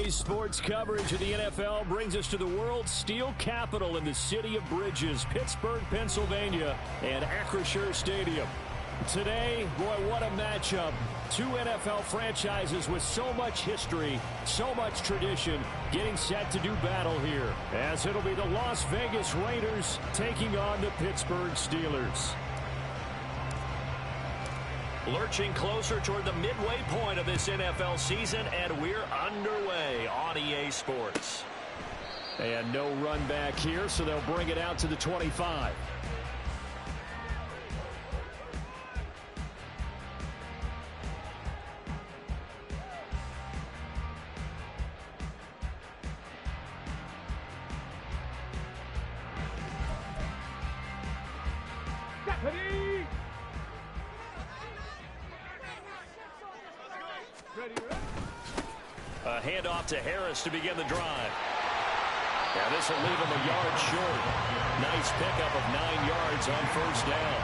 Today's sports coverage of the NFL brings us to the world's steel capital in the city of bridges, Pittsburgh, Pennsylvania, and Acrisure Stadium. Today, boy, what a matchup. Two NFL franchises with so much history, so much tradition, getting set to do battle here, as it'll be the Las Vegas Raiders taking on the Pittsburgh Steelers. Lurching closer toward the midway point of this NFL season, and we're underway on EA Sports. And no run back here, so they'll bring it out to the 25. A handoff to Harris to begin the drive. Yeah, this will leave him a yard short. Nice pickup of 9 yards on first down.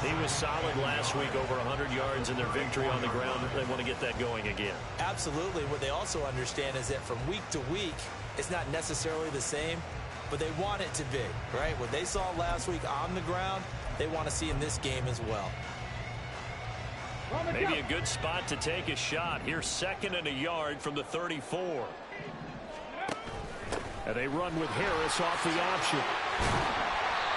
He was solid last week, over 100 yards in their victory on the ground. They want to get that going again. Absolutely. What they also understand is that from week to week, it's not necessarily the same, but they want it to be, right? What they saw last week on the ground, they want to see in this game as well. Maybe a good spot to take a shot. Here's 2nd and a yard from the 34. And they run with Harris off the option.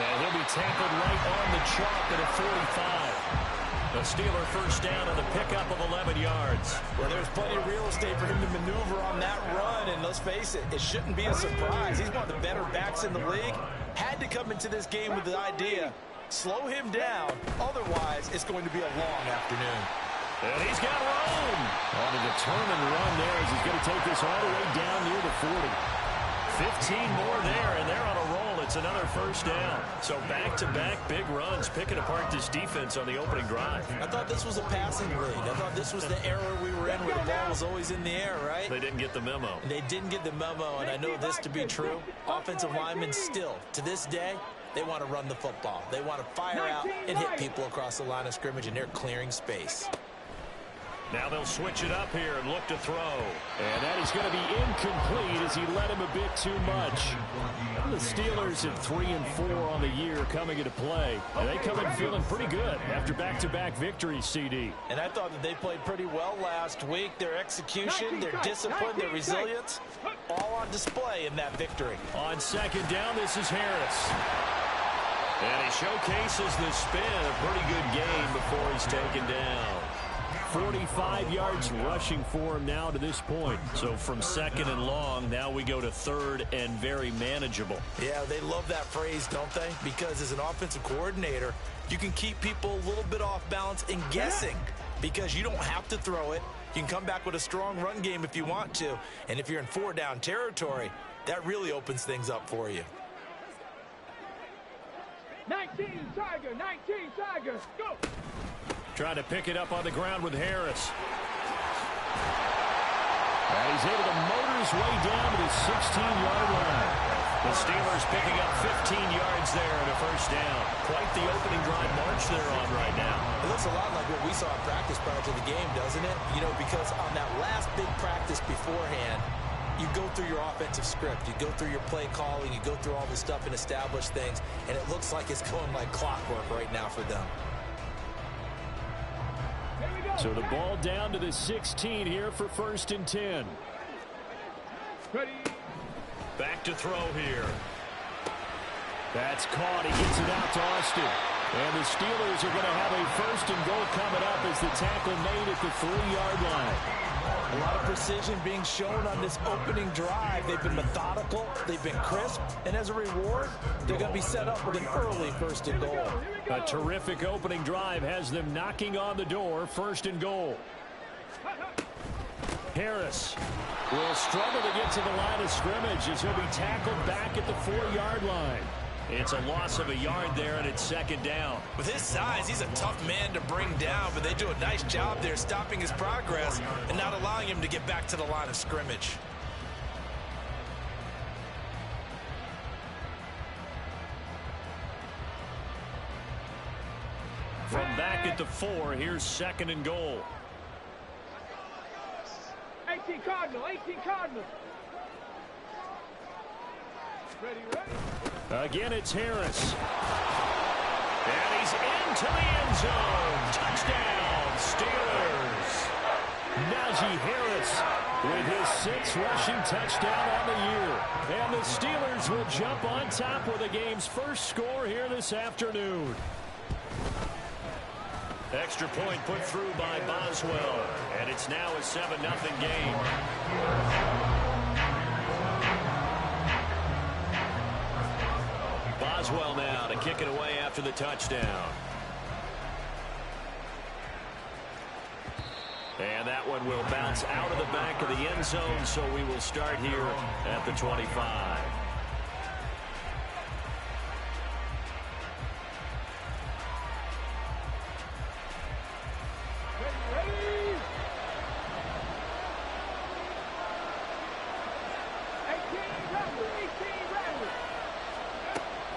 And he'll be tackled right on the chalk at a 45. The Steeler first down on the pickup of 11 yards. Well, there's plenty of real estate for him to maneuver on that run. And let's face it, it shouldn't be a surprise. He's one of the better backs in the league. Had to come into this game with the idea, slow him down. Otherwise, it's going to be a long afternoon. And he's got room. On a determined run there as he's going to take this all the way down near the 40. 15 more there, and they're on a roll. It's another first down. So back-to-back big runs, picking apart this defense on the opening drive. I thought this was a passing league. I thought this was the era we were in where the ball was always in the air, right? They didn't get the memo. They didn't get the memo, and I know this to be true. Offensive linemen still, to this day, they want to run the football. They want to fire out and hit people across the line of scrimmage, and they're clearing space. Now they'll switch it up here and look to throw. And that is going to be incomplete as he led him a bit too much. The Steelers at 3-4 on the year coming into play. And they come in feeling pretty good after back-to-back victories, CD. And I thought that they played pretty well last week. Their execution, their discipline, their resilience, all on display in that victory. On 2nd down, this is Harris. And he showcases the spin. A pretty good game before he's taken down. 45 yards rushing for him now to this point. So from 2nd and long, now we go to 3rd and very manageable. Yeah, they love that phrase, don't they? Because as an offensive coordinator, you can keep people a little bit off balance and guessing because you don't have to throw it. You can come back with a strong run game if you want to. And if you're in 4-down territory, that really opens things up for you. 19 Tigers, go! Trying to pick it up on the ground with Harris. And he's able to motor his way down to the 16-yard line. The Steelers picking up 15 yards there and a first down. Quite the opening drive march they're on right now. It looks a lot like what we saw in practice prior to the game, doesn't it? You know, because on that last big practice beforehand, you go through your offensive script, you go through your play calling, you go through all this stuff and establish things, and it looks like it's going like clockwork right now for them. So the ball down to the 16 here for 1st and 10. Ready. Back to throw here. That's caught. He gets it out to Austin. And the Steelers are going to have a 1st and goal coming up as the tackle made at the 3-yard line. A lot of precision being shown on this opening drive. They've been methodical, they've been crisp, and as a reward, they're going to be set up with an early 1st and goal. A terrific opening drive has them knocking on the door, 1st and goal. Harris will struggle to get to the line of scrimmage as he'll be tackled back at the 4-yard line. It's a loss of a yard there, and it's 2nd down. With his size, he's a tough man to bring down, but they do a nice job there stopping his progress and not allowing him to get back to the line of scrimmage. From back at the 4, here's 2nd and goal. 18 Cardinal, 18 Cardinal. Ready, ready. Again, it's Harris. And he's into the end zone. Touchdown, Steelers. Najee Harris with his 6th rushing touchdown on the year. And the Steelers will jump on top with the game's first score here this afternoon. Extra point put through by Boswell. And it's now a 7-0 game. Boswell now to kick it away after the touchdown. And that one will bounce out of the back of the end zone, so we will start here at the 25.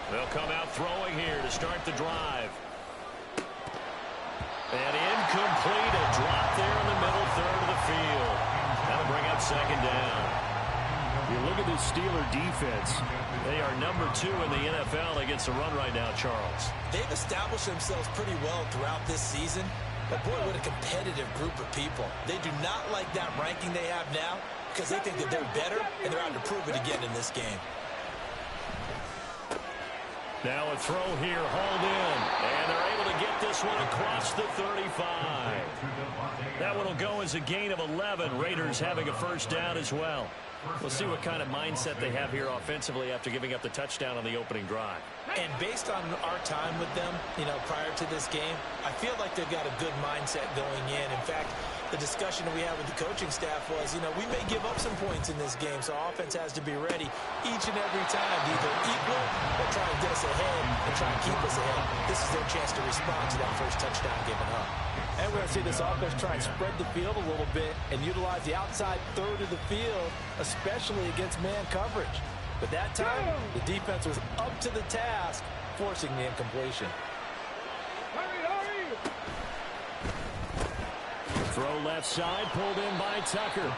They'll come out throwing here to start the drive. And incomplete, a drop there in the middle third of the field. That'll bring up 2nd down. You look at this Steeler defense. They are number 2 in the NFL against the run right now, Charles. They've established themselves pretty well throughout this season. But boy, what a competitive group of people. They do not like that ranking they have now because they think that they're better, and they're out to prove it again in this game. Now a throw here, hauled in, and they're able to get this one across the 35. That one will go as a gain of 11. Raiders having a first down as well. We'll see what kind of mindset they have here offensively after giving up the touchdown on the opening drive. And based on our time with them, prior to this game, I feel like they've got a good mindset going in. In fact, the discussion that we had with the coaching staff was, we may give up some points in this game, so offense has to be ready each and every time to either equal or try and get us ahead and try and keep us ahead. This is their chance to respond to that first touchdown given up. And we're going to see this offense try and spread the field a little bit and utilize the outside third of the field, especially against man coverage. But that time, the defense was up to the task, forcing the incompletion. Throw left side, pulled in by Tucker.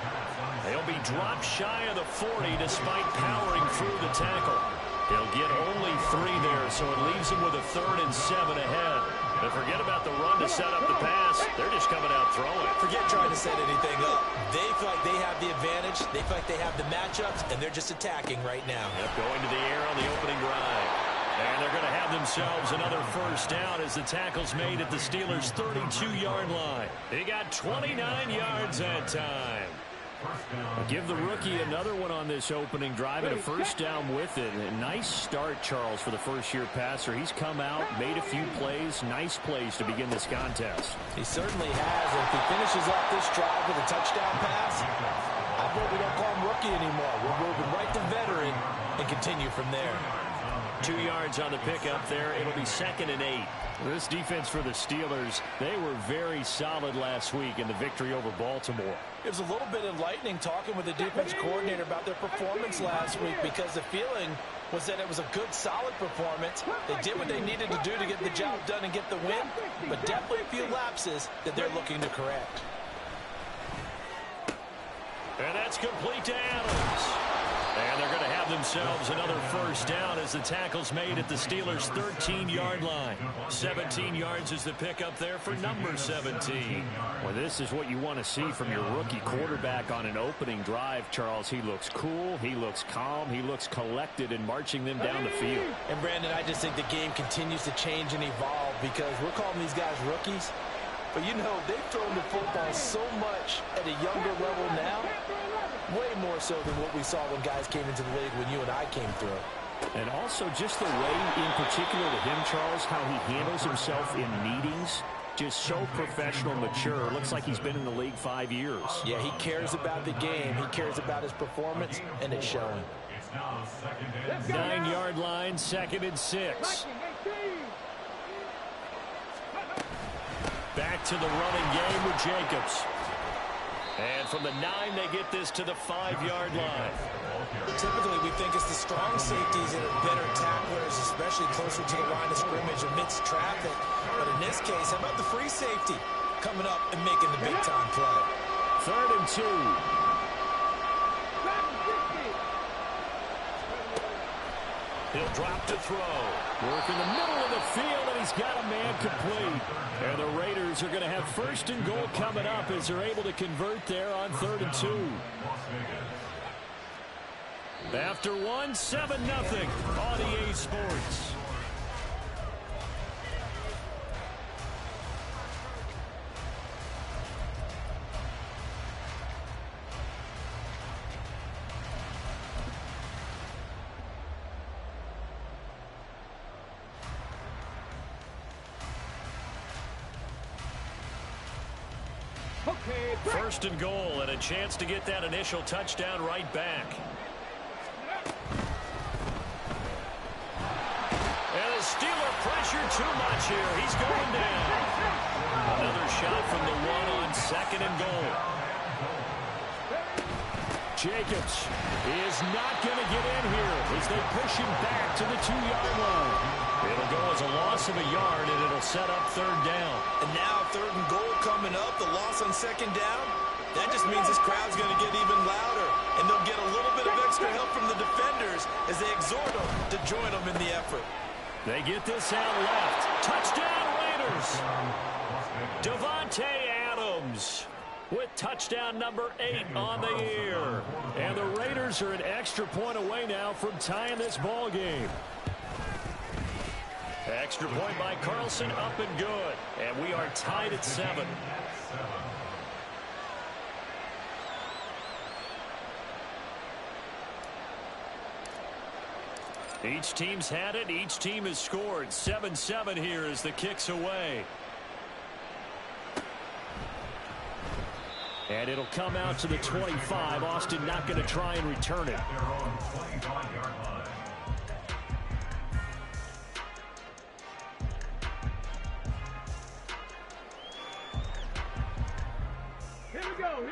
They'll be dropped shy of the 40 despite powering through the tackle. He'll get only 3 there, so it leaves him with a 3rd and 7 ahead. And forget about the run to set up the pass. They're just coming out throwing. Forget trying to set anything up. They feel like they have the advantage. They feel like they have the matchups, and they're just attacking right now. Yep, going to the air on the opening drive. And they're going to have themselves another first down as the tackle's made at the Steelers' 32-yard line. They got 29 yards that time. Give the rookie another one on this opening drive and a first down with it. A nice start, Charles, for the first-year passer. He's come out, made a few plays, nice plays to begin this contest. He certainly has. And if he finishes up this drive with a touchdown pass, I hope we don't call him rookie anymore. We're moving right to veteran and continue from there. 2 yards on the pickup there. It'll be 2nd and 8. This defense for the Steelers, they were very solid last week in the victory over Baltimore. It was a little bit enlightening talking with the defense coordinator about their performance last week because the feeling was that it was a good, solid performance. They did what they needed to do to get the job done and get the win, but definitely a few lapses that they're looking to correct. And that's complete to Adams. And they're going to have themselves another first down as the tackle's made at the Steelers' 13-yard line. 17 yards is the pickup there for number 17. Well, this is what you want to see from your rookie quarterback on an opening drive, Charles. He looks cool, he looks calm, he looks collected in marching them down the field. And, Brandon, I just think the game continues to change and evolve because we're calling these guys rookies. But, they've thrown the football so much at a younger level now, way more so than what we saw when guys came into the league when you and I came through. And also just the way, in particular to him, Charles, how he handles himself in meetings. Just so professional, mature. Looks like he's been in the league 5 years. Yeah, he cares about the game. He cares about his performance, and it's showing. 9-yard line, 2nd and 6. Back to the running game with Jacobs. And from the 9, they get this to the 5-yard line. Typically, we think it's the strong safeties that are better tacklers, especially closer to the line of scrimmage amidst traffic. But in this case, how about the free safety coming up and making the big-time play? 3rd and 2. He'll drop to throw. Work in the middle of the field, and he's got a man complete. And the Raiders are going to have first and goal coming up as they're able to convert there on 3rd and 2. After 1, 7-0 on EA Sports. First and goal, and a chance to get that initial touchdown right back. And the Steeler pressure too much here. He's going down. Another shot from the 1 on 2nd and goal. Jacobs is not going to get in here as they push him back to the 2-yard line. It'll go as a loss of a yard, and it'll set up 3rd down. And now 3rd and goal coming up, the loss on 2nd down. That just means this crowd's going to get even louder, and they'll get a little bit of extra help from the defenders as they exhort them to join them in the effort. They get this out left. Touchdown, Raiders. Davante Adams with touchdown number 8 on the year. And the Raiders are an extra point away now from tying this ball game. Extra point by Carlson, up and good. And we are tied at 7. Each team's had it. Each team has scored. 7-7 here as the kick's away. And it'll come out to the 25. Austin not going to try and return it.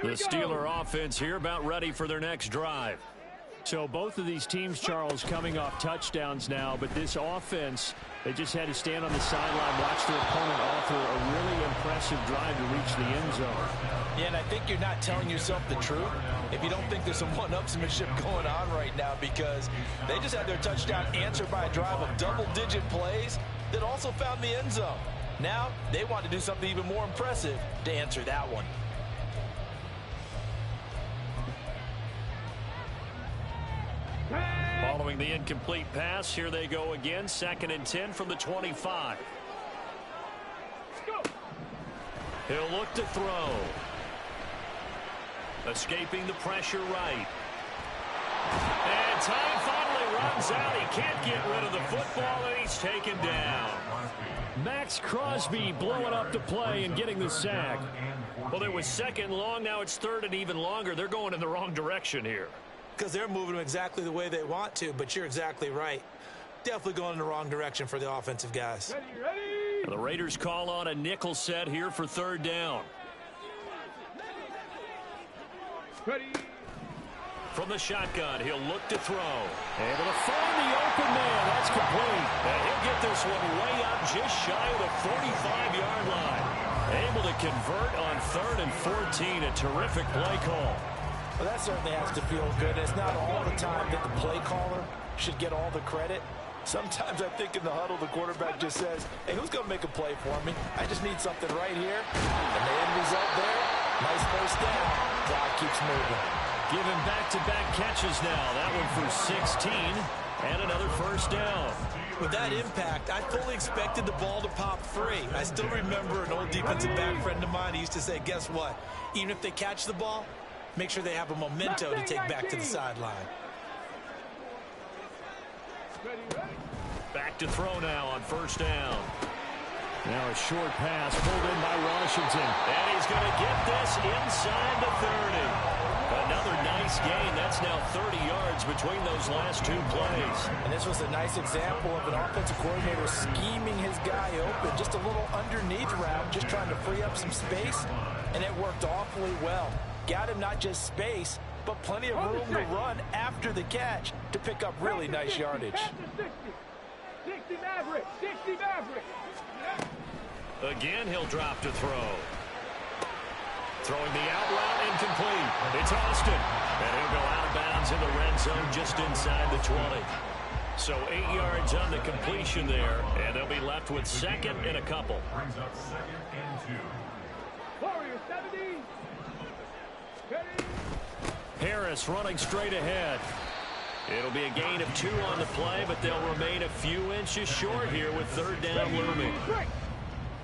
The Steeler offense here about ready for their next drive. So both of these teams, Charles, coming off touchdowns now, but this offense, they just had to stand on the sideline, watch their opponent offer a really impressive drive to reach the end zone. Yeah, and I think you're not telling yourself the truth if you don't think there's some one-upsmanship going on right now, because they just had their touchdown answered by a drive of double-digit plays that also found the end zone. Now they want to do something even more impressive to answer that one. Following the incomplete pass, here they go again. 2nd and 10 from the 25. He'll look to throw. Escaping the pressure right. And time finally runs out. He can't get rid of the football, and he's taken down. Max Crosby blowing up the play and getting the sack. Well, it was 2nd long. Now it's 3rd and even longer. They're going in the wrong direction here. Because they're moving them exactly the way they want to, but you're exactly right. Definitely going in the wrong direction for the offensive guys. Ready. The Raiders call on a nickel set here for 3rd down. Ready. From the shotgun, he'll look to throw. Able to find the open man. That's complete. And he'll get this one way up just shy of the 45-yard line. Able to convert on 3rd and 14. A terrific play call. Well, that certainly has to feel good. It's not all the time that the play caller should get all the credit. Sometimes I think in the huddle, the quarterback just says, hey, who's going to make a play for me? I just need something right here. And the end result there, nice first down. Clock keeps moving. Giving back-to-back catches now. That one for 16 and another first down. With that impact, I fully expected the ball to pop free. I still remember an old defensive back friend of mine. He used to say, guess what? Even if they catch the ball, make sure they have a memento to take back to the sideline. Back to throw now on first down. Now a short pass pulled in by Washington. And he's going to get this inside the 30. Another nice gain. That's now 30 yards between those last 2 plays. And this was a nice example of an offensive coordinator scheming his guy open. Just a little underneath route, just trying to free up some space. And it worked awfully well. Got him not just space, but plenty of room to run after the catch to pick up really nice yardage. 60 Maverick. 60 Maverick. Again, he'll drop to throw. Throwing the out route, incomplete. It's Austin. And he'll go out of bounds in the red zone just inside the 20. So 8 yards on the completion there, and they'll be left with second and a couple. Brings up second and 2. Warriors 70. Ready. Harris running straight ahead. It'll be a gain of 2 on the play, but they'll remain a few inches short here with third down looming. Break.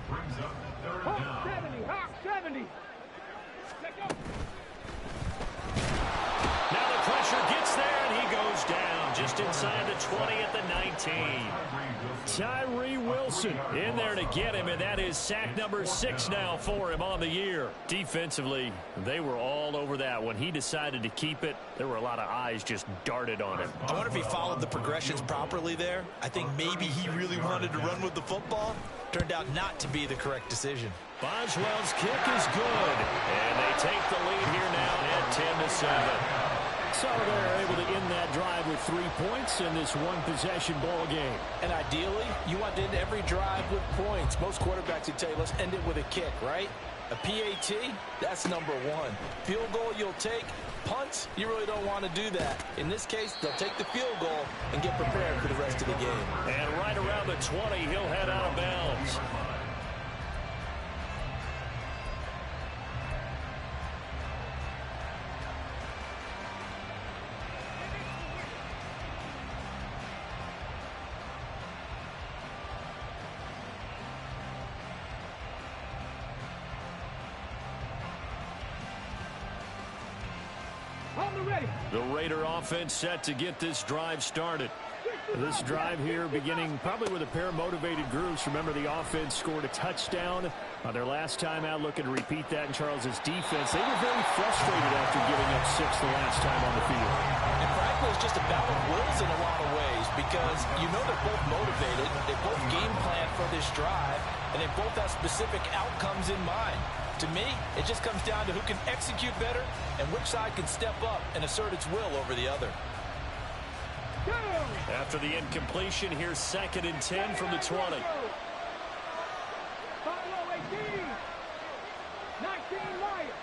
Brings up third Hawk down. 70. Hawk 70. Check up. Now the pressure gets there, and he goes down just inside the 20 at the 19. Tyree Wilson in there to get him, and that is sack number 6 now for him on the year. Defensively, they were all over that. When he decided to keep it, there were a lot of eyes just darted on him. I wonder if he followed the progressions properly there. I think maybe he really wanted to run with the football. Turned out not to be the correct decision. Boswell's kick is good, and they take the lead here now at 10-7. So they're able to end that drive with 3 points in this one-possession ball game. And ideally, you want to end every drive with points. Most quarterbacks would tell you, let's end it with a kick, right? A PAT, that's number 1. Field goal you'll take. Punts, you really don't want to do that. In this case, they'll take the field goal and get prepared for the rest of the game. And right around the 20, he'll head out of bounds. On the ready. The Raider offense set to get this drive started. This drive here beginning probably with a pair of motivated groups. Remember, the offense scored a touchdown on their last time out. Looking to repeat that in Charles's defense. They were very frustrated after giving up 6 the last time on the field. And frankly, it's just a battle of wills in a lot of ways because you know they're both motivated. They both game plan for this drive, and they both have specific outcomes in mind. To me, it just comes down to who can execute better and which side can step up and assert its will over the other. Go. After the incompletion, here's 2nd and 10 from the 20. Follow 18. 19 Lions.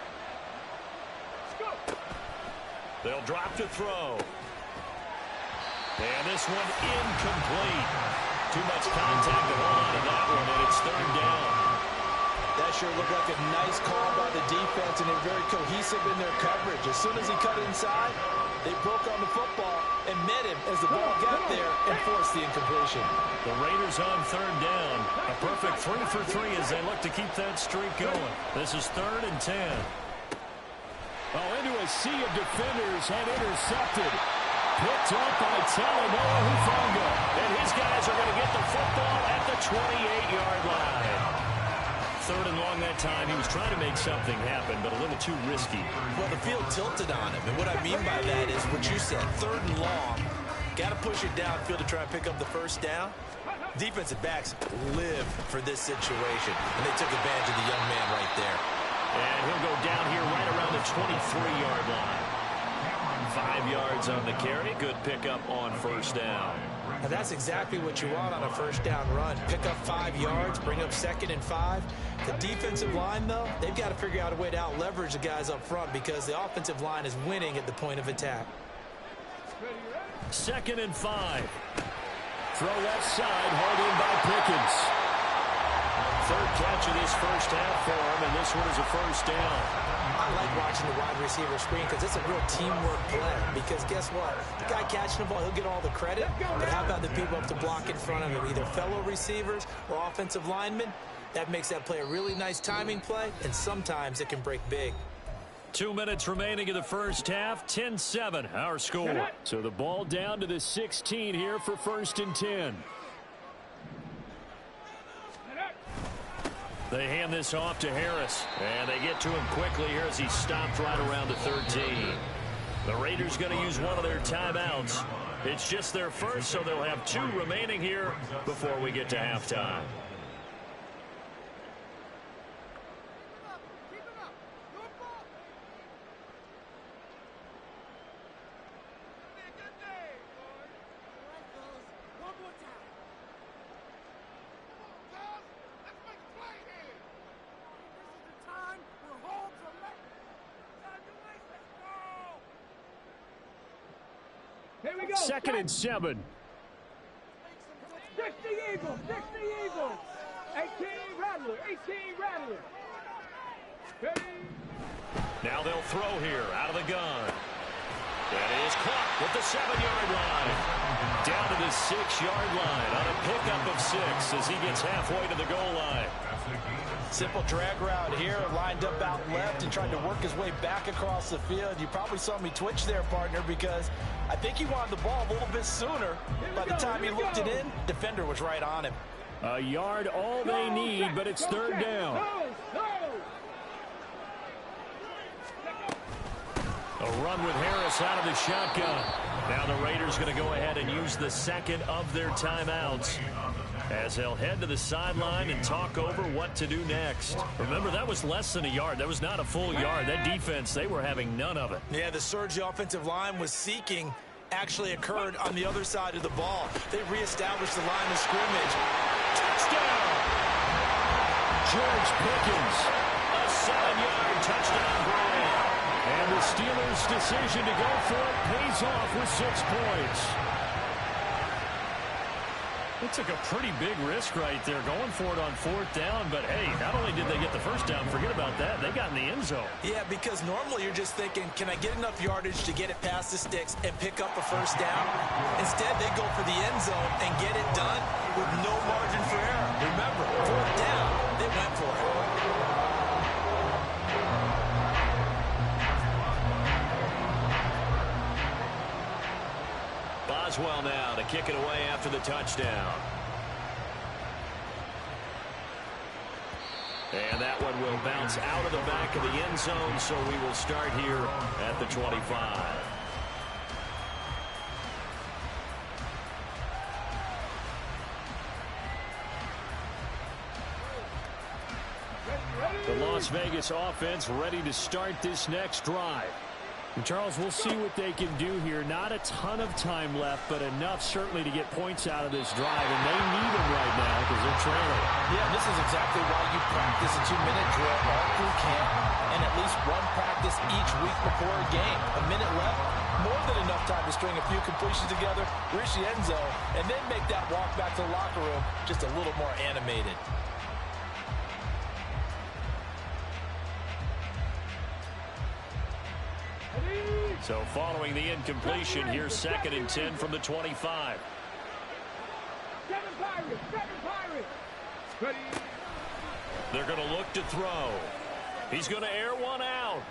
Go. They'll drop to throw. And this one incomplete. Too much contact to hold on to that one, and it's 3rd down. That sure looked like a nice call by the defense, and they're very cohesive in their coverage. As soon as he cut inside, they broke on the football and met him as the ball got there and forced the incompletion. The Raiders on 3rd down. A perfect 3 for 3 as they look to keep that streak going. This is 3rd and 10. Oh, into a sea of defenders and intercepted. Picked up by Talanoa Hufanga. And his guys are going to get the football at the 28-yard line. 3rd and long that time. He was trying to make something happen, but a little too risky. Well, the field tilted on him, and what I mean by that is what you said, 3rd and long. Got to push it downfield to try and pick up the 1st down. Defensive backs live for this situation, and they took advantage of the young man right there. And he'll go down here right around the 23-yard line. 5 yards on the carry. Good pickup on 1st down. And that's exactly what you want on a 1st down run. Pick up 5 yards, bring up 2nd and 5. The defensive line, though, they've got to figure out a way to out-leverage the guys up front because the offensive line is winning at the point of attack. 2nd and 5. Throw left side, hauled in by Pickens. 3rd catch of this 1st half for him, and this one is a 1st down. I like watching the wide receiver screen because it's a real teamwork play. Because guess what? The guy catching the ball, he'll get all the credit. But how about the people up to block in front of him, either fellow receivers or offensive linemen? That makes that play a really nice timing play, and sometimes it can break big. 2 minutes remaining in the 1st half. 10-7, our score. So the ball down to the 16 here for 1st and 10. They hand this off to Harris, and they get to him quickly here as he stopped right around the 13. The Raiders going to use one of their timeouts. It's just their first, so they'll have 2 remaining here before we get to halftime. Here we go. 2nd and 7. Eagle, 60 Eagle. 18 Rattler, 18 Rattler. Ready? Now they'll throw here out of the gun. That is caught with the 7-yard line. Down to the 6-yard line on a pickup of 6 as he gets halfway to the goal line. Simple drag route here, lined up out left and tried to work his way back across the field. You probably saw me twitch there, partner, because I think he wanted the ball a little bit sooner. By the time he looked it in, defender was right on him. A yard all they need, but it's third down. A run with Harris out of the shotgun. Now the Raiders going to go ahead and use the second of their timeouts as they'll head to the sideline and talk over what to do next. Remember, that was less than a yard. That was not a full yard. That defense, they were having none of it. Yeah, the surge the offensive line was seeking actually occurred on the other side of the ball. They reestablished the line of scrimmage. Touchdown! George Pickens, a 7-yard touchdown grab. And the Steelers' decision to go for it pays off with 6 points. It took a pretty big risk right there going for it on 4th down. But, hey, not only did they get the first down, forget about that, they got in the end zone. Yeah, because normally you're just thinking, can I get enough yardage to get it past the sticks and pick up a first down? Instead, they go for the end zone and get it done with no margin for error. Remember, 4th down, they went for it. Boswell now to kick it away after the touchdown. And that one will bounce out of the back of the end zone, so we will start here at the 25. The Las Vegas offense ready to start this next drive. And Charles, we'll see what they can do here. Not a ton of time left, but enough certainly to get points out of this drive. And they need them right now because they're trailing. Yeah, this is exactly why you practice a 2-minute drill all through camp and at least one practice each week before a game. A minute left, more than enough time to string a few completions together, reach the end zone, and then make that walk back to the locker room just a little more animated. So following the incompletion, here's 2nd and 10 from the 25. 7 Pirates, 7 Pirates. Ready? They're going to look to throw. He's going to air one out.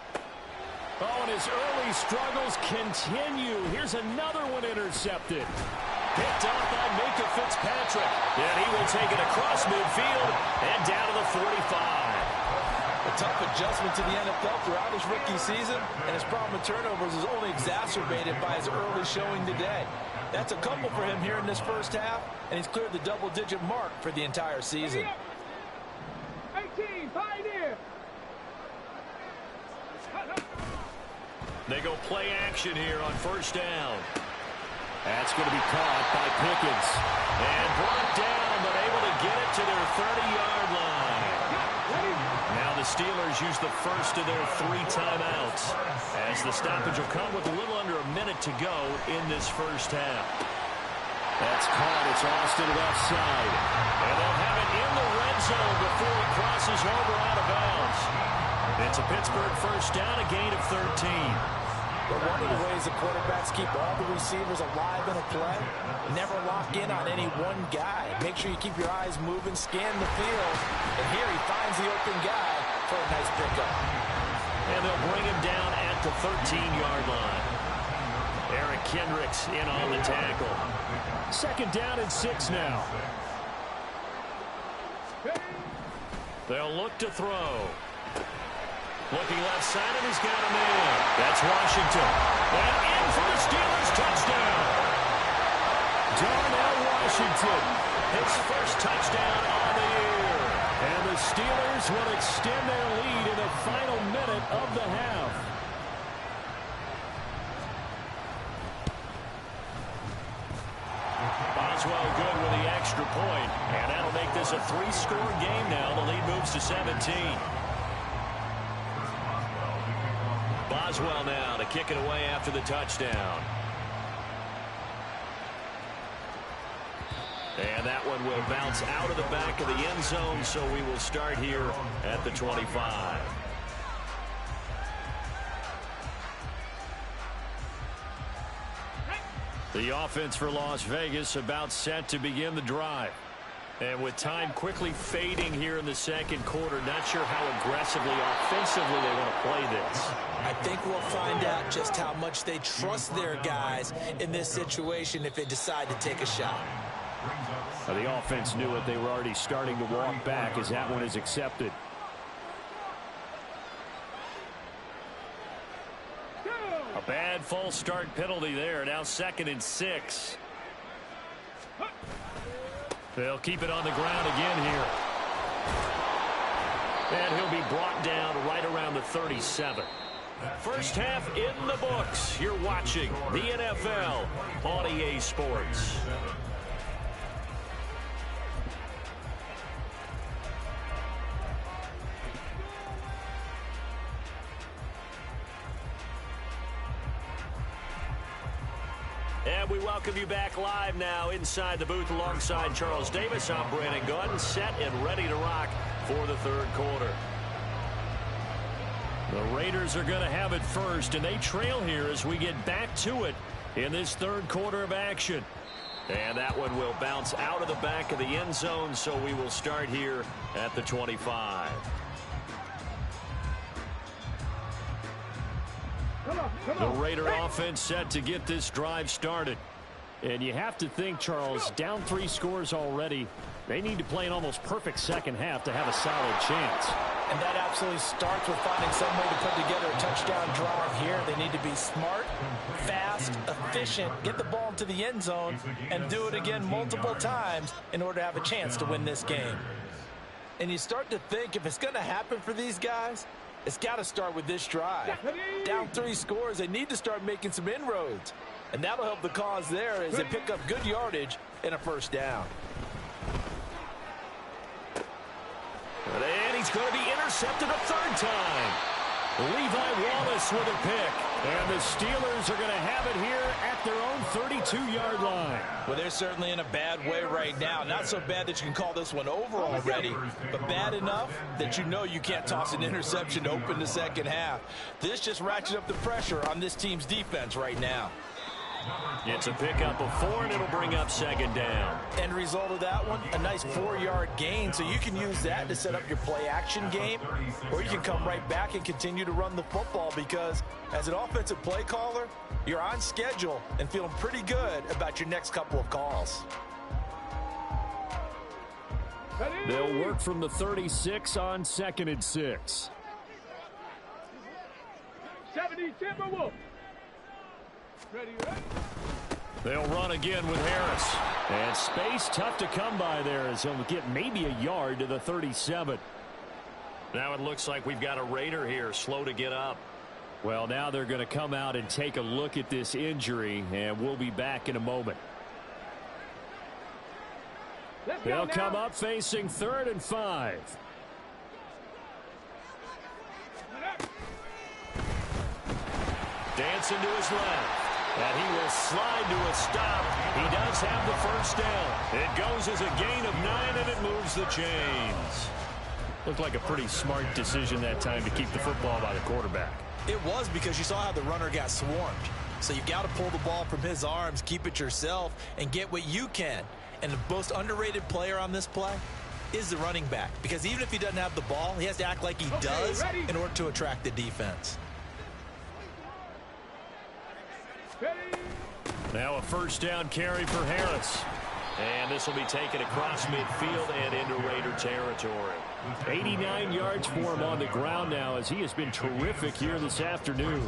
Oh, and his early struggles continue. Here's another one intercepted. Picked off by Minkah Fitzpatrick. And he will take it across midfield and down to the 45. A tough adjustment to the NFL throughout his rookie season, and his problem with turnovers is only exacerbated by his early showing today. That's a couple for him here in this first half, and he's cleared the double-digit mark for the entire season. 18, Pioneer. They go play action here on 1st down. That's going to be caught by Pickens. And brought down, but able to get it to their 30-yard line. Now the Steelers use the first of their 3 timeouts, as the stoppage will come with a little under a minute to go in this first half. That's caught. It's Austin left side. And they'll have it in the red zone before he crosses over out of bounds. It's a Pittsburgh first down, a gain of 13. But one of the ways the quarterbacks keep all the receivers alive in a play, never lock in on any one guy. Make sure you keep your eyes moving, scan the field, and here he finds the open guy for a nice pickup. And they'll bring him down at the 13-yard line. Eric Kendricks in on the tackle. 2nd down and 6 now. They'll look to throw. Looking left side, and he's got him in. That's Washington. And in for the Steelers touchdown. Darnell Washington, his first touchdown on the year. And the Steelers will extend their lead in the final minute of the half. Boswell good with the extra point. And that'll make this a 3-score game now. The lead moves to 17. Boswell now to kick it away after the touchdown. And that one will bounce out of the back of the end zone, so we will start here at the 25. The offense for Las Vegas about set to begin the drive. And with time quickly fading here in the second quarter, not sure how aggressively, offensively they want to play this. I think we'll find out just how much they trust their guys in this situation if they decide to take a shot. The offense knew it. They were already starting to walk back as that one is accepted. A bad false start penalty there. Now 2nd and 6. They'll keep it on the ground again here. And he'll be brought down right around the 37. First half in the books. You're watching the NFL on EA Sports. And we welcome you back live now inside the booth alongside Charles Davis. I'm Brandon Gunn, set and ready to rock for the third quarter. The Raiders are going to have it first, and they trail here as we get back to it in this third quarter of action. And that one will bounce out of the back of the end zone, so we will start here at the 25. The Raider offense set to get this drive started. And you have to think, Charles, down 3 scores already. They need to play an almost perfect second half to have a solid chance. And that absolutely starts with finding some way to put together a touchdown drive here. They need to be smart, fast, efficient, get the ball into the end zone, and do it again multiple times in order to have a chance to win this game. And you start to think, if it's going to happen for these guys, it's got to start with this drive. Down 3 scores, they need to start making some inroads. And that'll help the cause there as they pick up good yardage and a first down. And he's going to be intercepted a 3rd time. Levi Wallace with a pick. And the Steelers are going to have it here at their own 32-yard line. Well, they're certainly in a bad way right now. Not so bad that you can call this one over already, but bad enough that you know you can't toss an interception to open the second half. This just ratchets up the pressure on this team's defense right now. It's a pickup of 4, and it'll bring up 2nd down. End result of that one, a nice 4-yard gain, so you can use that to set up your play-action game, or you can come right back and continue to run the football because as an offensive play caller, you're on schedule and feeling pretty good about your next couple of calls. They'll work from the 36 on 2nd and 6. 70 Timberwolves. Ready, ready. They'll run again with Harris. And space tough to come by there as he'll get maybe a yard to the 37. Now it looks like we've got a Raider here, slow to get up. Well, now they're going to come out and take a look at this injury, and we'll be back in a moment. They'll come up facing 3rd and 5. Dancing to his left. And he will slide to a stop. He does have the first down. It goes as a gain of 9, and it moves the chains. Looked like a pretty smart decision that time to keep the football by the quarterback. It was because you saw how the runner got swarmed. So you got to pull the ball from his arms, keep it yourself, and get what you can. And the most underrated player on this play is the running back. Because even if he doesn't have the ball, he has to act like he does in order to attract the defense. Now a first down carry for Harris. And this will be taken across midfield and into Raider territory. 89 yards for him on the ground now as he has been terrific here this afternoon.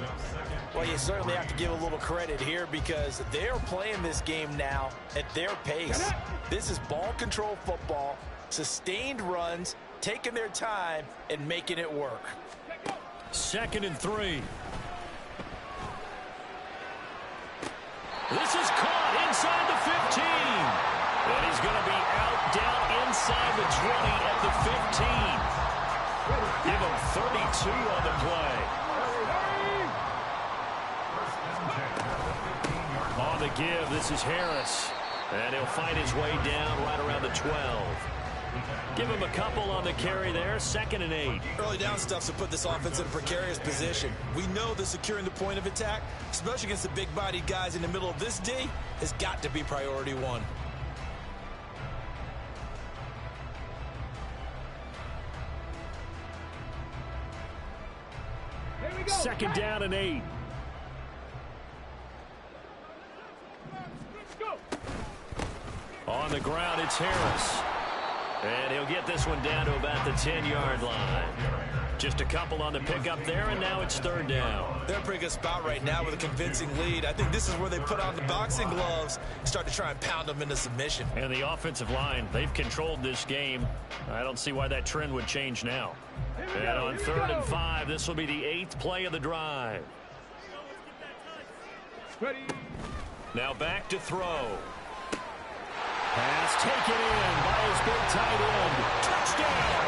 Well, you certainly have to give a little credit here because they're playing this game now at their pace. This is ball control football, sustained runs, taking their time and making it work. 2nd and 3. This is caught inside the 15. And he's going to be out down inside the 20 at the 15. Give him 32 on the play. On the give, this is Harris. And he'll fight his way down right around the 12. Give him a couple on the carry there, 2nd and 8. Early down stuffs to put this offense in a precarious position. We know that securing the point of attack, especially against the big-bodied guys in the middle of this D, has got to be priority one. Here we go. 2nd down and 8. Let's go. On the ground, it's Harris. And he'll get this one down to about the 10-yard line. Just a couple on the pickup there, and now it's 3rd down. They're in a pretty good spot right now with a convincing lead. I think this is where they put on the boxing gloves and start to try and pound them into submission. And the offensive line, they've controlled this game. I don't see why that trend would change now. And on 3rd and 5, this will be the 8th play of the drive. Ready. Now back to throw. Pass taken in by his big tight end. Touchdown!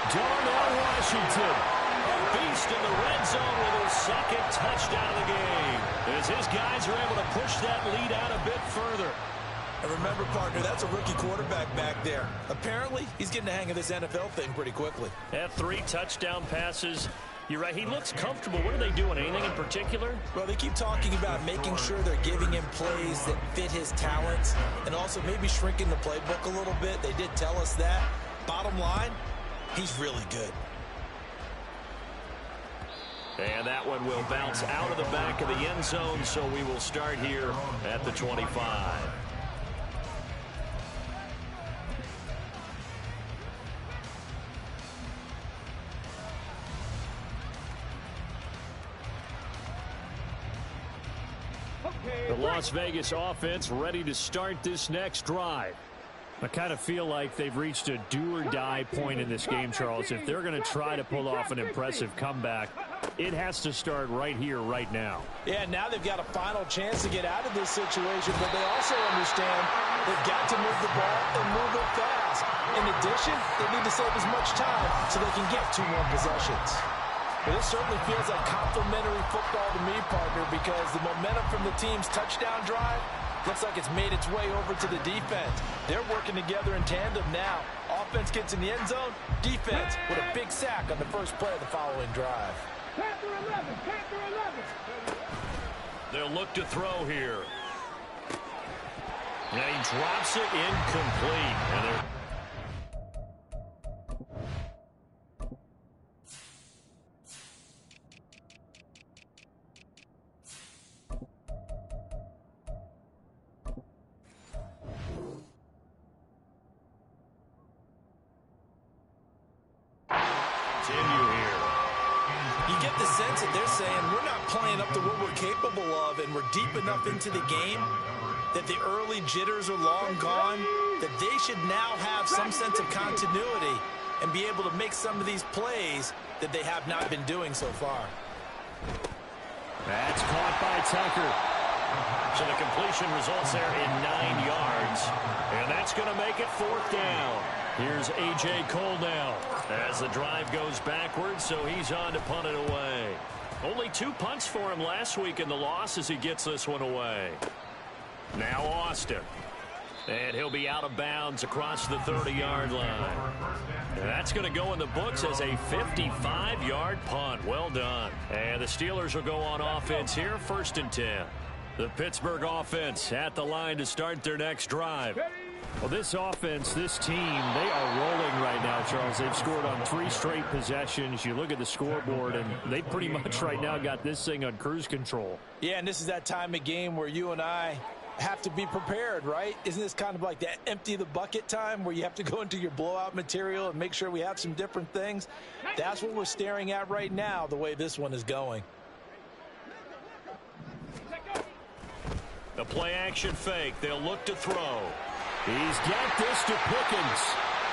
Darnell Washington, a beast in the red zone with his 2nd touchdown of the game. As his guys are able to push that lead out a bit further. And remember, partner, that's a rookie quarterback back there. Apparently, he's getting the hang of this NFL thing pretty quickly. At 3 touchdown passes. You're right, he looks comfortable. What are they doing? Anything in particular? Well, they keep talking about making sure they're giving him plays that fit his talents and also maybe shrinking the playbook a little bit. They did tell us that. Bottom line, he's really good. And that one will bounce out of the back of the end zone, so we will start here at the 25. The Las Vegas offense ready to start this next drive. I kind of feel like they've reached a do-or-die point in this game, Charles. If they're going to try to pull off an impressive comeback, it has to start right here, right now. Yeah, now they've got a final chance to get out of this situation, but they also understand they've got to move the ball and move it fast. In addition, they need to save as much time so they can get 2 more possessions. Well, this certainly feels like complimentary football to me, partner, because the momentum from the team's touchdown drive looks like it's made its way over to the defense. They're working together in tandem now. Offense gets in the end zone. Defense with a big sack on the first play of the following drive. Panther 11. Panther 11. They'll look to throw here. And he drops it incomplete. And they're capable of, and we're deep enough into the game that the early jitters are long gone, that they should now have some sense of continuity and be able to make some of these plays that they have not been doing so far. That's caught by Tucker. So the completion results there in 9 yards, and that's going to make it 4th down. Here's A.J. Cole now as the drive goes backwards, so he's on to punt it away. Only 2 punts for him last week in the loss as he gets this one away. Now Austin. And he'll be out of bounds across the 30-yard line. And that's going to go in the books as a 55-yard punt. Well done. And the Steelers will go on offense here, 1st and 10. The Pittsburgh offense at the line to start their next drive. Well, this offense, this team, they are rolling right now, Charles. They've scored on 3 straight possessions. You look at the scoreboard, and they pretty much right now got this thing on cruise control. Yeah, and this is that time of game where you and I have to be prepared, right? Isn't this kind of like that empty the bucket time where you have to go into your blowout material and make sure we have some different things? That's what we're staring at right now, the way this one is going. The play-action fake. They'll look to throw. He's got this to Pickens.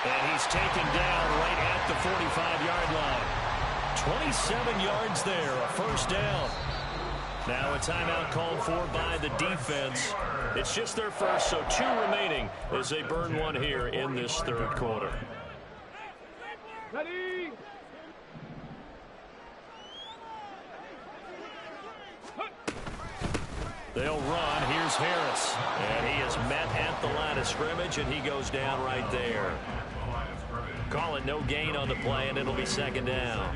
And he's taken down right at the 45-yard line. 27 yards there, a 1st down. Now a timeout called for by the defense. It's just their first, so 2 remaining as they burn one here in this 3rd quarter. Ready. They'll run. Here's Harris. And he is met at the line of scrimmage, and he goes down right there. Call it no gain on the play, and it'll be second down.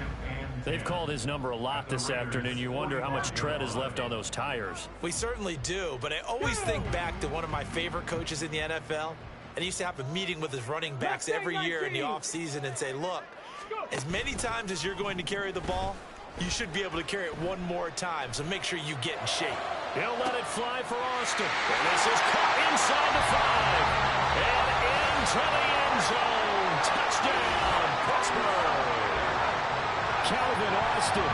They've called his number a lot this afternoon. You wonder how much tread is left on those tires. We certainly do, but I always think back to one of my favorite coaches in the NFL. And he used to have a meeting with his running backs every year in the offseason and say, look, as many times as you're going to carry the ball, you should be able to carry it one more time, so make sure you get in shape. He'll let it fly for Austin. And this is caught inside the 5. And into the end zone. Touchdown, Pittsburgh. Calvin Austin,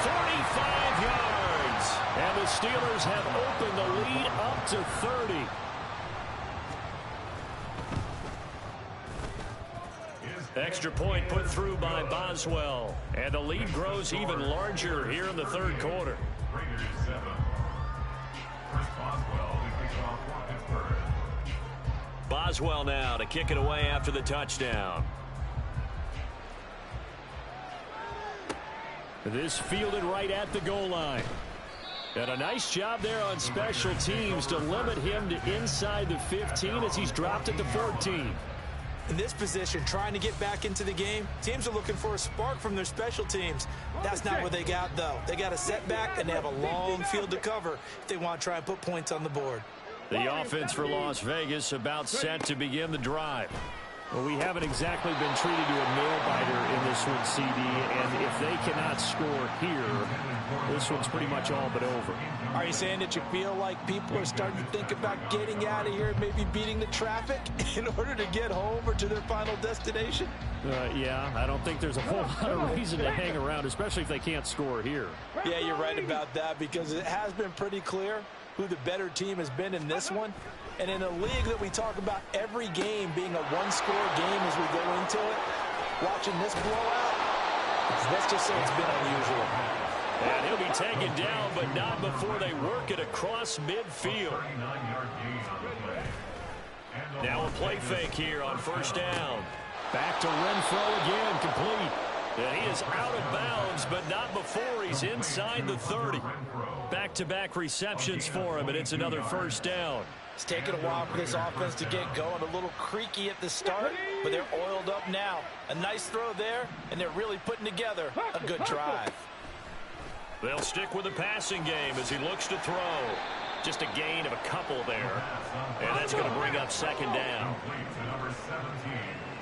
45 yards. And the Steelers have opened the lead up to 30. Extra point put through by Boswell. And the lead grows even larger here in the third quarter. Raiders 7. Chris Boswell to kick off for Pittsburgh. Boswell now to kick it away after the touchdown. This fielded right at the goal line. And a nice job there on special teams to limit him to inside the 15 as he's dropped at the 14. In this position, trying to get back into the game, teams are looking for a spark from their special teams. That's not what they got, though. They got a setback, and they have a long field to cover if they want to try and put points on the board. The offense for Las Vegas about set to begin the drive. Well, we haven't exactly been treated to a nail-biter in this one, CD, and if they cannot score here, this one's pretty much all but over. Are you saying that you feel like people are starting to think about getting out of here and maybe beating the traffic in order to get home or to their final destination? Yeah, I don't think there's a whole lot of reason to hang around, especially if they can't score here. Yeah, you're right about that, because it has been pretty clear who the better team has been in this one. And in a league that we talk about every game being a one-score game as we go into it, watching this blowout, let's just say it's been unusual. And he'll be taken down, but not before they work it across midfield. Now a play fake here on first down. Back to Renfro again, complete. And he is out of bounds, but not before he's inside the 30. Back-to-back receptions for him, and it's another first down. It's taken a while for this offense to get going. A little creaky at the start, but they're oiled up now. A nice throw there, and they're really putting together a good drive. They'll stick with the passing game as he looks to throw. Just a gain of a couple there. And that's going to bring up second down. Number 17,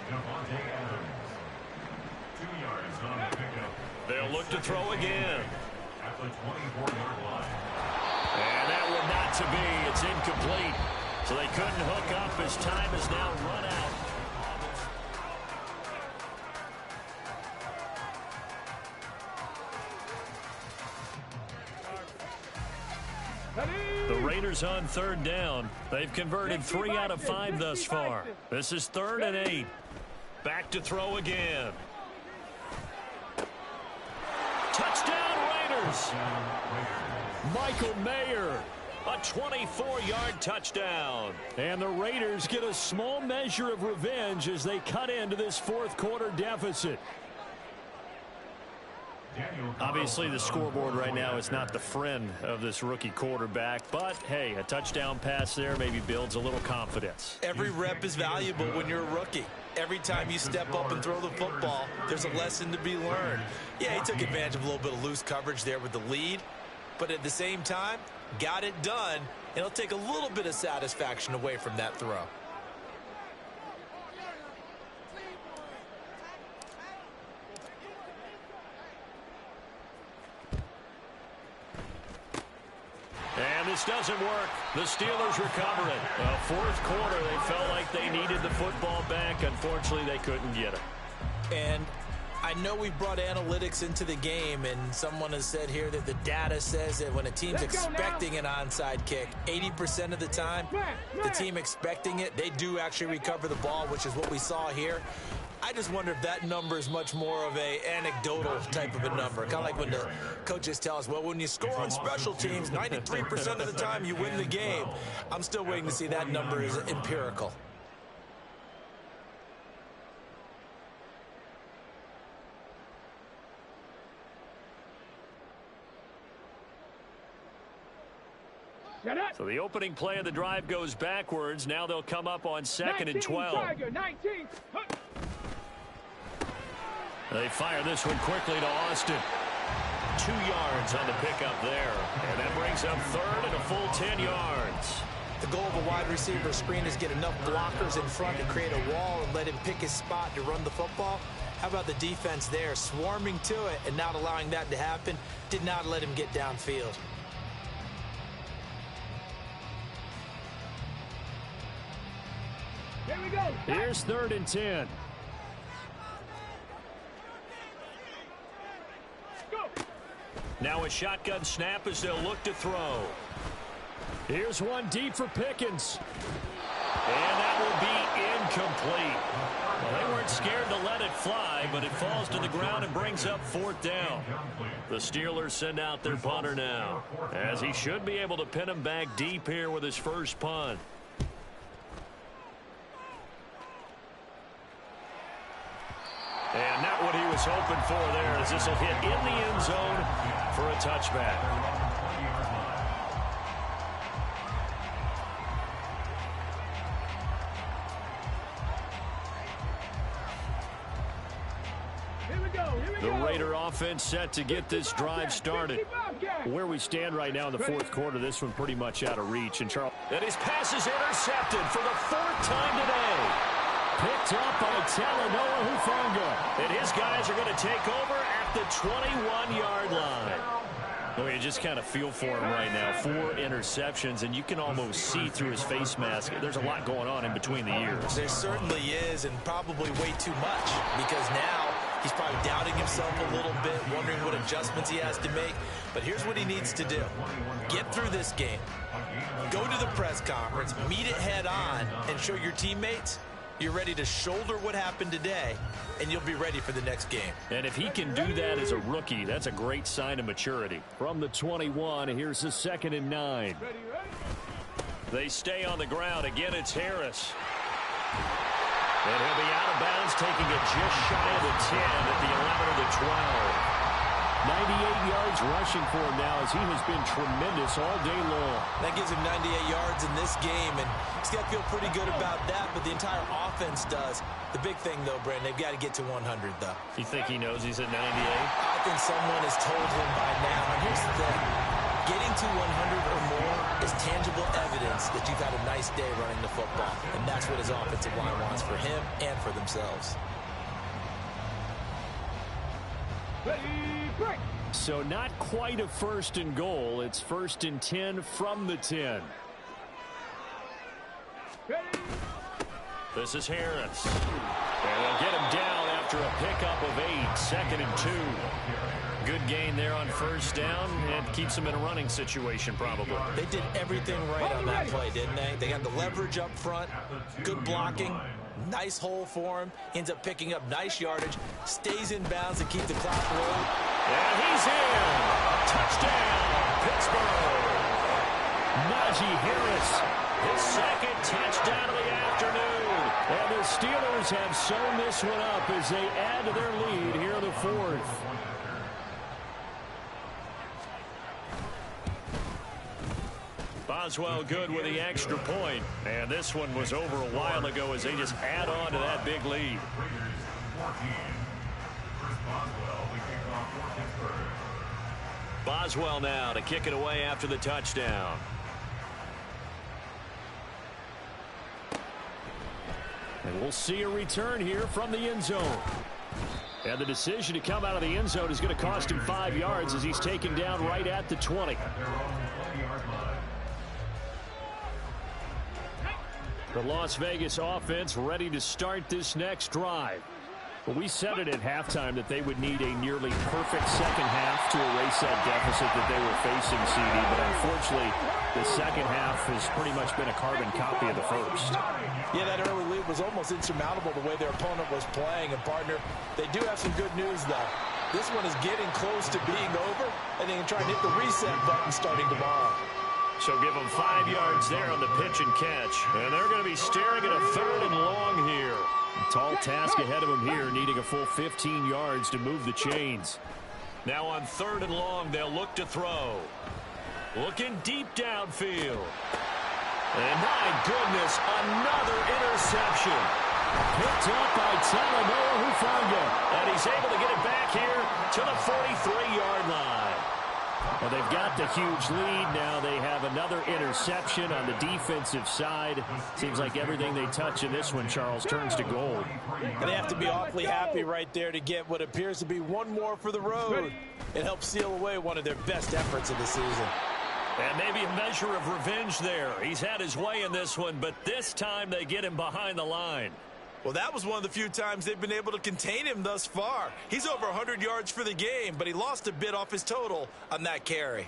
Devontae Adams. 2 yards on the pickup. They'll look to throw again. At the 24-yard line. And that one not to be. It's incomplete. So they couldn't hook up as time has now run out. The Raiders on third down. They've converted 3 out of 5 thus far. This is 3rd and 8. Back to throw again. Touchdown Raiders. Michael Mayer, a 24-yard touchdown. And the Raiders get a small measure of revenge as they cut into this fourth quarter deficit. Obviously, the scoreboard right now is not the friend of this rookie quarterback, but hey, a touchdown pass there maybe builds a little confidence. Every rep is valuable when you're a rookie. Every time you step up and throw the football, there's a lesson to be learned. Yeah, he took advantage of a little bit of loose coverage there with the lead, but at the same time, got it done, and it'll take a little bit of satisfaction away from that throw. And this doesn't work. The Steelers recover it. Fourth quarter, they felt like they needed the football back. Unfortunately, they couldn't get it. And I know we brought analytics into the game, and someone has said here that the data says that when a team's expecting an onside kick, 80% of the time, the team expecting it, they do actually recover the ball, which is what we saw here. I just wonder if that number is much more of a anecdotal type of a number. Kind of like when the coaches tell us, well, when you score on special teams, 93% of the time you win the game. I'm still waiting to see that number is empirical. So the opening play of the drive goes backwards. Now they'll come up on 2nd and 12. Tiger, 19. They fire this one quickly to Austin. 2 yards on the pickup there. And that brings up 3rd and a full 10 yards. The goal of a wide receiver screen is get enough blockers in front to create a wall and let him pick his spot to run the football. How about the defense there, swarming to it and not allowing that to happen? Did not let him get downfield. Here we go. Here's 3rd and 10. Go. Now a shotgun snap as they'll look to throw. Here's one deep for Pickens. And that will be incomplete. Well, they weren't scared to let it fly, but it falls to the ground and brings up 4th down. The Steelers send out their punter now, as he should be able to pin him back deep here with his first punt. And not what he was hoping for there, as this will hit in the end zone for a touchback. The Raider offense set to get this drive started. Where we stand right now in the 4th quarter, this one pretty much out of reach. And his pass is intercepted for the 4th time today. Picked up by Talanoa Hufanga. And his guys are going to take over at the 21-yard line. Well, you just kind of feel for him right now. 4 interceptions, and you can almost see through his face mask. There's a lot going on in between the ears. There certainly is, and probably way too much, because now he's probably doubting himself a little bit, wondering what adjustments he has to make. But here's what he needs to do. Get through this game. Go to the press conference, meet it head on, and show your teammates you're ready to shoulder what happened today, and you'll be ready for the next game. And if he can do that as a rookie, that's a great sign of maturity. From the 21, here's the 2nd and 9. They stay on the ground. Again, it's Harris. And he'll be out of bounds, taking it just shy of the 10 at the 11 of the 12. 98 yards rushing for him now, as he has been tremendous all day long. That gives him 98 yards in this game, and he's got to feel pretty good about that, but the entire offense does. The big thing, though, Brandon, they've got to get to 100, though. You think he knows he's at 98? I think someone has told him by now. And here's the thing. Getting to 100 or more is tangible evidence that you've had a nice day running the football, and that's what his offensive line wants for him and for themselves. So not quite a 1st and goal. It's 1st and 10 from the 10. This is Harris. And they'll get him down after a pickup of 8. 2nd and 2. Good gain there on 1st down, and keeps him in a running situation probably. They did everything right on that play, didn't they? They got the leverage up front, good blocking, nice hole for him, ends up picking up nice yardage, stays in bounds and keep the clock rolling. And he's in. Touchdown, Pittsburgh. Najee Harris, his 2nd touchdown of the afternoon. And the Steelers have sewn this one up as they add to their lead here in the 4th. Boswell good with the extra point. And this one was over a while ago as they just add on to that big lead. Boswell now to kick it away after the touchdown. And we'll see a return here from the end zone. And the decision to come out of the end zone is going to cost him 5 yards as he's taken down right at the 20. The Las Vegas offense ready to start this next drive. Well, we said it at halftime that they would need a nearly perfect second half to erase that deficit that they were facing, CD. But unfortunately, the second half has pretty much been a carbon copy of the first. Yeah, that early lead was almost insurmountable the way their opponent was playing. And, partner, they do have some good news, though. This one is getting close to being over, and they can try and hit the reset button starting tomorrow. So give them 5 yards there on the pitch and catch. And they're going to be staring at a 3rd and long here. A tall task ahead of them here, needing a full 15 yards to move the chains. Now on 3rd and long, they'll look to throw. Looking deep downfield. And my goodness, another interception. Picked up by Talanoa Hufanga. And he's able to get it back here to the 43-yard line. Well, they've got the huge lead. Now they have another interception on the defensive side. Seems like everything they touch in this one, Charles, turns to gold. They have to be awfully happy right there to get what appears to be one more for the road. It helps seal away one of their best efforts of the season. And maybe a measure of revenge there. He's had his way in this one, but this time they get him behind the line. Well, that was one of the few times they've been able to contain him thus far. He's over 100 yards for the game, but he lost a bit off his total on that carry.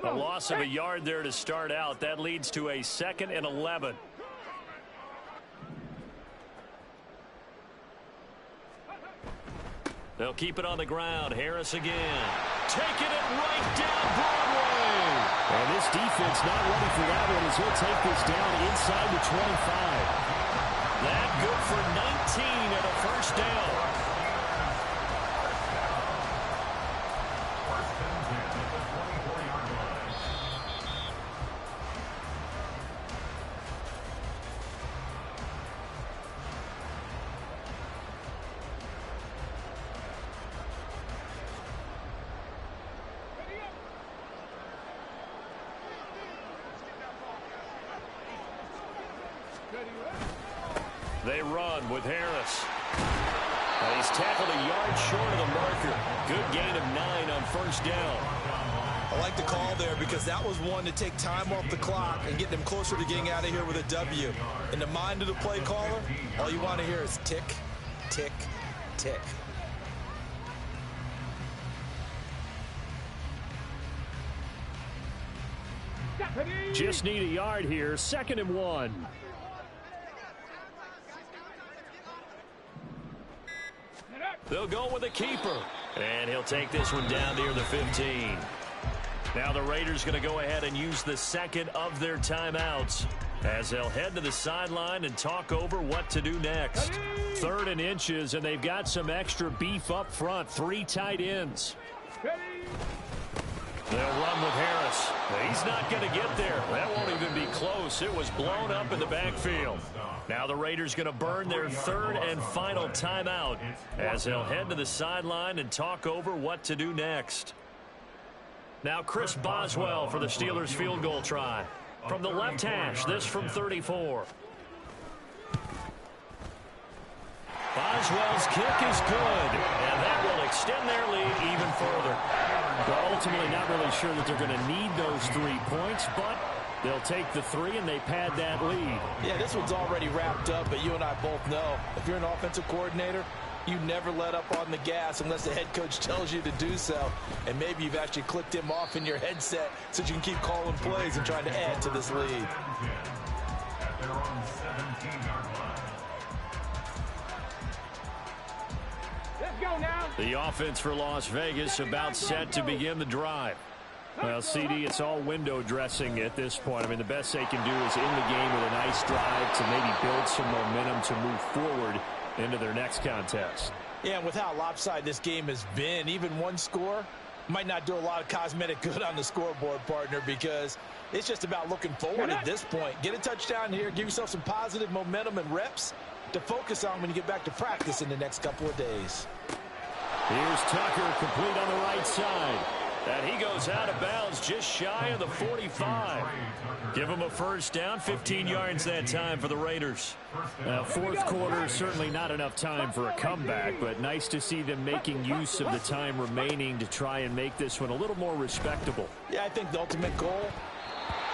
A loss of a yard there to start out. That leads to a 2nd and 11. They'll keep it on the ground. Harris again. Taking it right down Broadway. And this defense not ready for that one as he'll take this down inside the 25. That good for 19 and a first down. They run with Harris. He's tackled a yard short of the marker. Good gain of 9 on first down. I like the call there because that was one to take time off the clock and get them closer to getting out of here with a W. In the mind of the play caller, all you want to hear is tick, tick, tick. Just need a yard here. 2nd and 1. They'll go with a keeper. And he'll take this one down near the 15. Now the Raiders going to go ahead and use the 2nd of their timeouts as they'll head to the sideline and talk over what to do next. 3rd and inches, and they've got some extra beef up front. 3 tight ends. They'll run with Harris. He's not going to get there. That won't even be close. It was blown up in the backfield. Now the Raiders going to burn their 3rd and final timeout as they'll head to the sideline and talk over what to do next. Now Chris Boswell for the Steelers field goal try. From the left hash, this from 34. Boswell's kick is good, and that will extend their lead even further. But ultimately not really sure that they're going to need those 3 points, but they'll take the 3 and they pad that lead. Yeah, this one's already wrapped up, but you and I both know if you're an offensive coordinator, you never let up on the gas unless the head coach tells you to do so. And maybe you've actually clicked him off in your headset so you can keep calling plays and trying to add to this lead. At their own 17-yard line. Let's go now. The offense for Las Vegas about set to begin the drive. Well, CD, it's all window dressing at this point. I mean, the best they can do is in the game with a nice drive to maybe build some momentum to move forward into their next contest. Yeah, and with how lopsided this game has been, even one score might not do a lot of cosmetic good on the scoreboard, partner, because it's just about looking forward at this point. Get a touchdown here, give yourself some positive momentum and reps to focus on when you get back to practice in the next couple of days. Here's Tucker, complete on the right side. And he goes out of bounds just shy of the 45. Give him a first down, 15 yards that time for the Raiders. Fourth quarter, certainly not enough time for a comeback, but nice to see them making use of the time remaining to try and make this one a little more respectable. Yeah, I think the ultimate goal,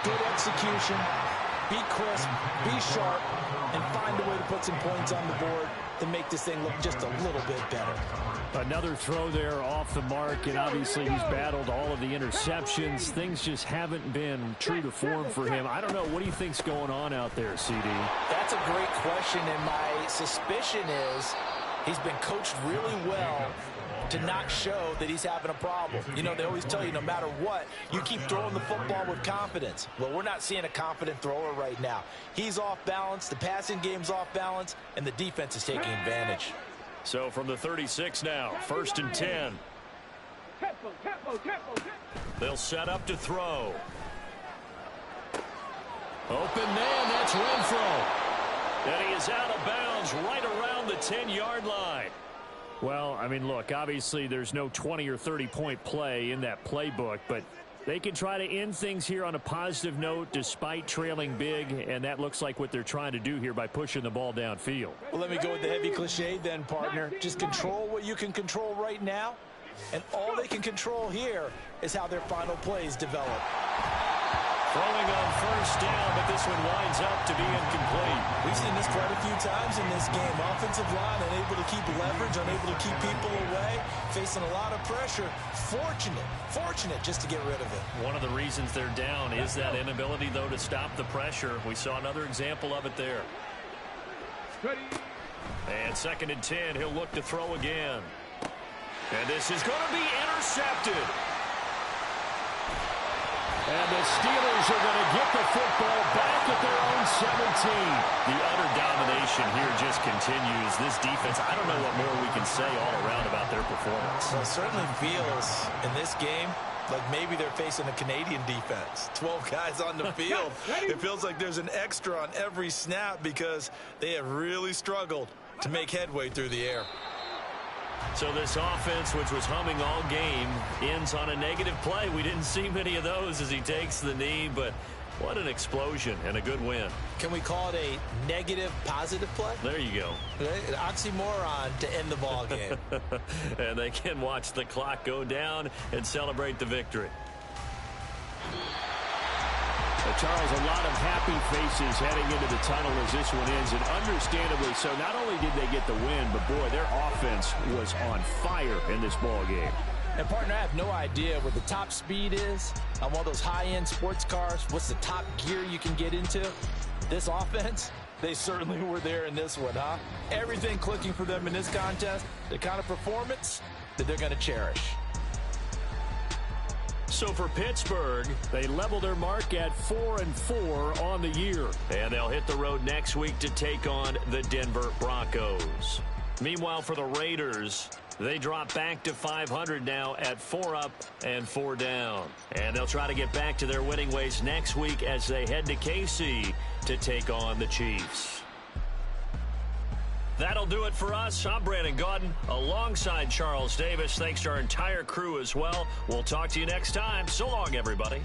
good execution, be crisp, be sharp, and find a way to put some points on the board to make this thing look just a little bit better. Another throw there off the mark, and obviously he's battled all of the interceptions. Things just haven't been true to form for him. I don't know. What do you think's going on out there, CD? That's a great question, and my suspicion is he's been coached really well to not show that he's having a problem. You know, they always tell you no matter what, you keep throwing the football with confidence. Well, we're not seeing a confident thrower right now. He's off balance, the passing game's off balance, and the defense is taking advantage. So from the 36 now, 1st and 10. They'll set up to throw. Open man, that's Renfro. And he is out of bounds right around the 10-yard line. Well, I mean, look, obviously there's no 20 or 30-point play in that playbook, but they can try to end things here on a positive note despite trailing big, and that looks like what they're trying to do here by pushing the ball downfield. Well, let me go with the heavy cliche then, partner. Just control what you can control right now, and all they can control here is how their final plays develop. Throwing on 1st down, but this one winds up to be incomplete. We've seen this quite a few times in this game. Offensive line unable to keep leverage, unable to keep people away, facing a lot of pressure. Fortunate just to get rid of it. One of the reasons they're down is that inability, though, to stop the pressure. We saw another example of it there. And 2nd and 10, he'll look to throw again. And this is going to be intercepted. And the Steelers are going to get the football back at their own 17. The utter domination here just continues. This defense, I don't know what more we can say all around about their performance. Well, it certainly feels in this game like maybe they're facing a Canadian defense. 12 guys on the field. It feels like there's an extra on every snap because they have really struggled to make headway through the air. So this offense, which was humming all game, ends on a negative play. We didn't see many of those as he takes the knee, but what an explosion and a good win. Can we call it a negative positive play? There you go. An oxymoron to end the ball game. And they can watch the clock go down and celebrate the victory. Charles, a lot of happy faces heading into the tunnel as this one ends, and understandably so. Not only did they get the win, but boy, their offense was on fire in this ball game. And partner, I have no idea what the top speed is on one of those high-end sports cars. What's the top gear you can get into? This offense, they certainly were there in this one, huh? Everything clicking for them in this contest, the kind of performance that they're going to cherish. So for Pittsburgh, they level their mark at 4-4 on the year. And they'll hit the road next week to take on the Denver Broncos. Meanwhile, for the Raiders, they drop back to 500 now at 4 up and 4 down. And they'll try to get back to their winning ways next week as they head to KC to take on the Chiefs. That'll do it for us. I'm Brandon Gaudin alongside Charles Davis. Thanks to our entire crew as well. We'll talk to you next time. So long, everybody.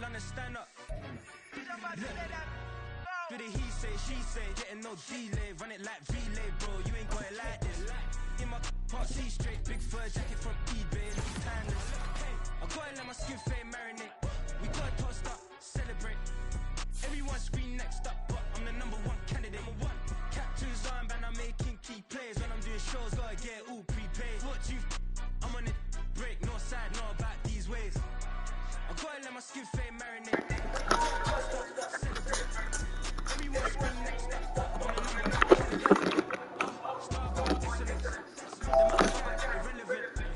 understand up. Do the he say, she say, getting no delay, run it like relay, bro. You ain't got it like this. In my can't see straight, big fur jacket from eBay, look timeless. I gotta let my skin fade marinate. We gotta toast up, celebrate. Everyone scream next up, but I'm the #1 candidate. Captain's armband, I'm making key plays. When I'm doing shows, gotta get it all prepaid. What you I'm on it, break, no side, know about these ways. I gotta let my skin fade marinate.